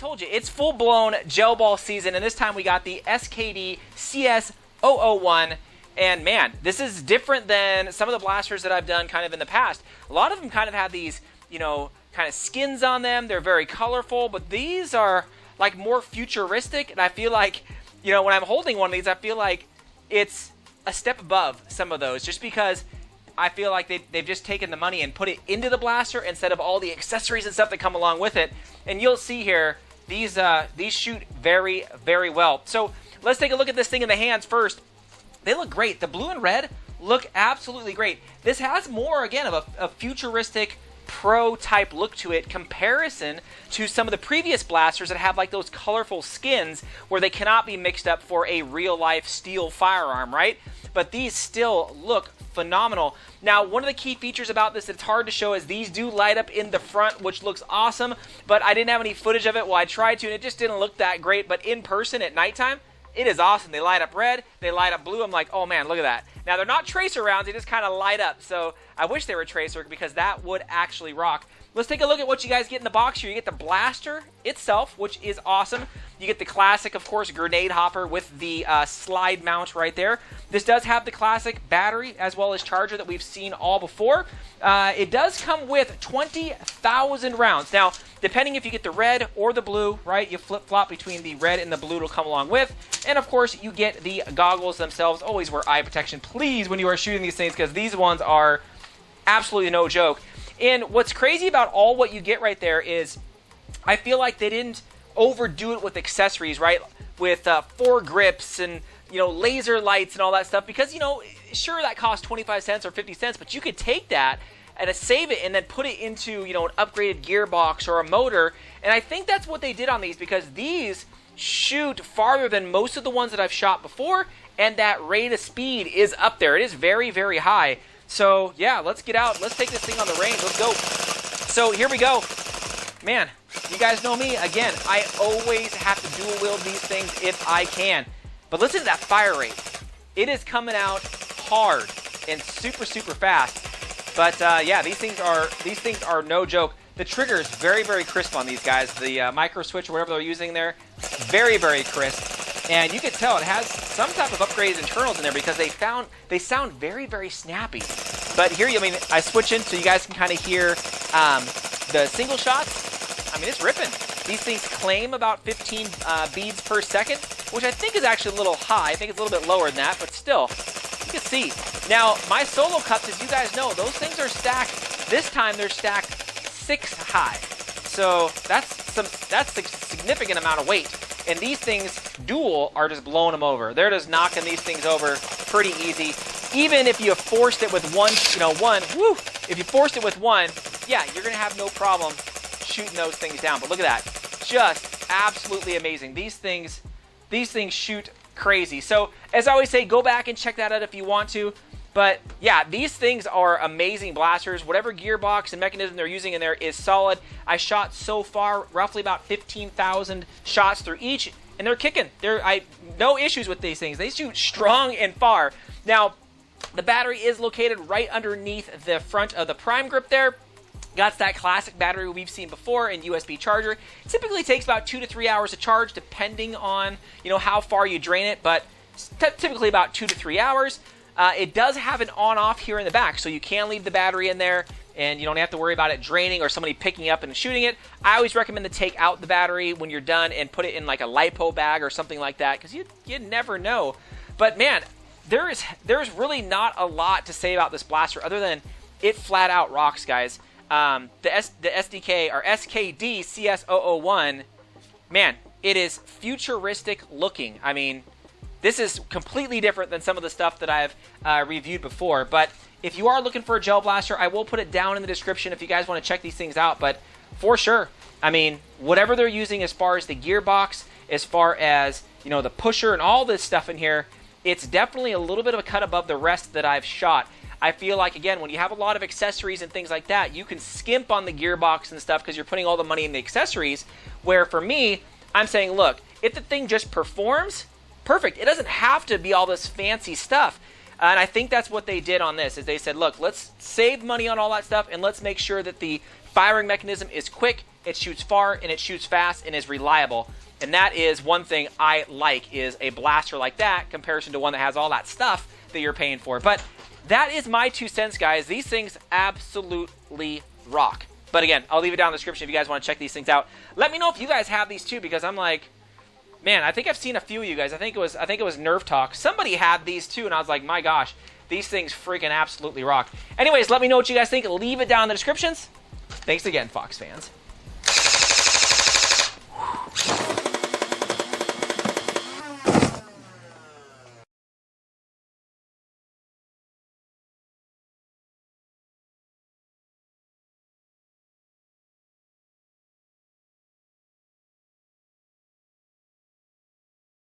told you, it's full-blown gel ball season, and this time we got the SKD CS001. And man, this is different than some of the blasters that I've done kind of in the past. A lot of them kind of have these, you know, kind of skins on them. They're very colorful, but these are like more futuristic. And I feel like, you know, when I'm holding one of these, I feel like it's a step above some of those, just because I feel like they've just taken the money and put it into the blaster instead of all the accessories and stuff that come along with it. And you'll see here, these shoot very, very well. So let's take a look at this thing in the hands first. They look great. The blue and red look absolutely great. This has more, again, of a futuristic pro-type look to it comparison to some of the previous blasters that have like those colorful skins where they cannot be mixed up for a real-life steel firearm, right? But these still look phenomenal. Now, one of the key features about this that's hard to show is these do light up in the front, which looks awesome, but I didn't have any footage of it. Well, I tried to, and it just didn't look that great, but in person at nighttime, it is awesome. They light up red, they light up blue. I'm like, oh man, look at that. Now, they're not tracer rounds, they just kind of light up. So I wish they were tracer because that would actually rock. Let's take a look at what you guys get in the box here. You get the blaster itself, which is awesome. You get the classic, of course, grenade hopper with the slide mount right there. This does have the classic battery as well as charger that we've seen all before. It does come with 20,000 rounds. Now, depending if you get the red or the blue, right, you flip-flop between the red and the blue to come along with. And, of course, you get the goggles themselves. Always wear eye protection, please, when you are shooting these things, because these ones are absolutely no joke. And what's crazy about all what you get right there is I feel like they didn't overdo it with accessories, right? With foregrips and, you know, laser lights and all that stuff, because, you know, sure, that costs 25 cents or 50 cents, but you could take that and save it and then put it into, you know, an upgraded gearbox or a motor. And I think that's what they did on these, because these shoot farther than most of the ones that I've shot before, and that rate of speed is up there. It is very, very high. So, yeah, let's get out. Let's take this thing on the range. Let's go. So, here we go. Man, you guys know me. Again, I always have to dual wield these things if I can. But listen to that fire rate. It is coming out hard and super, super fast. But, yeah, these things are no joke. The trigger is very, very crisp on these guys. The micro switch or whatever they're using there, very, very crisp. And you can tell it has some type of upgraded internals in there because they sound very, very snappy. But here, I mean, I switch in so you guys can kind of hear the single shots. I mean, it's ripping. These things claim about 15 beads per second, which I think is actually a little high. I think it's a little bit lower than that, but still, you can see. Now, my solo cups, as you guys know, those things are stacked. This time, they're stacked 6 high. So that's a significant amount of weight. And these things, dual, are just blowing them over. They're just knocking these things over pretty easy. Even if you forced it with one, if you forced it with one, yeah, you're going to have no problem shooting those things down. But look at that. Just absolutely amazing. These things shoot crazy. So, as I always say, go back and check that out if you want to. But, yeah, these things are amazing blasters. Whatever gearbox and mechanism they're using in there is solid. I shot so far roughly about 15,000 shots through each, and they're kicking. No issues with these things. They shoot strong and far. Now, the battery is located right underneath the front of the prime grip there. Got that classic battery we've seen before and USB charger. It typically takes about 2 to 3 hours to charge depending on, you know, how far you drain it, but typically about 2 to 3 hours. It does have an on-off here in the back, so you can leave the battery in there, and you don't have to worry about it draining or somebody picking up and shooting it. I always recommend to take out the battery when you're done and put it in like a LiPo bag or something like that, because you never know. But man, there's really not a lot to say about this blaster other than it flat out rocks, guys. The SDK or SKD CS001, man, it is futuristic looking. I mean, this is completely different than some of the stuff that I've reviewed before. But if you are looking for a gel blaster, I will put it down in the description if you guys want to check these things out. But for sure, I mean, whatever they're using as far as the gearbox, as far as, you know, the pusher and all this stuff in here, it's definitely a little bit of a cut above the rest that I've shot. I feel like, again, when you have a lot of accessories and things like that, you can skimp on the gearbox and stuff because you're putting all the money in the accessories. Where for me, I'm saying, look, if the thing just performs, perfect. It doesn't have to be all this fancy stuff. And I think that's what they did on this, is they said, look, let's save money on all that stuff, and let's make sure that the firing mechanism is quick it shoots far, and it shoots fast, and is reliable. And that is one thing I like, is a blaster like that, comparison to one that has all that stuff that you're paying for. But that is my 2 cents, guys. These things absolutely rock. But again, I'll leave it down in the description if you guys want to check these things out. Let me know if you guys have these too, because I'm like, man, I think I've seen a few of you guys. I think it was Nerf Talk. Somebody had these too, and I was like, my gosh, these things freaking absolutely rock. Anyways, let me know what you guys think. Leave it down in the descriptions. Thanks again, Fox fans.